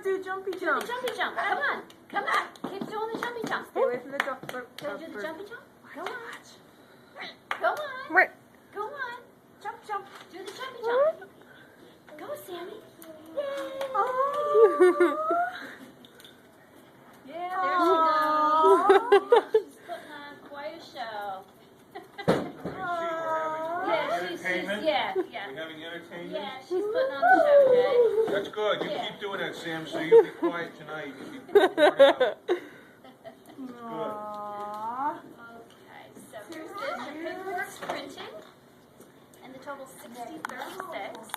do jumpy Do the jump. jumpy jump. Come on. Come on. Keep doing the jumpy jump. Stay away from the jump. Can you do the jumpy jump? Go on. Go on. Right. Go on. Jump, jump. Do the jumpy jump. Go, Sammy. Yay. Oh. Yeah, there she goes. She's putting on quite a show. Yeah, she's yeah. You having entertainment? Yeah, she's putting on the show, Jay. That's good. You Yeah. keep doing that, Sam, so you'll be quiet tonight. You keep worn out. Aww. Okay, so here's the paperwork printing, and the total 6036.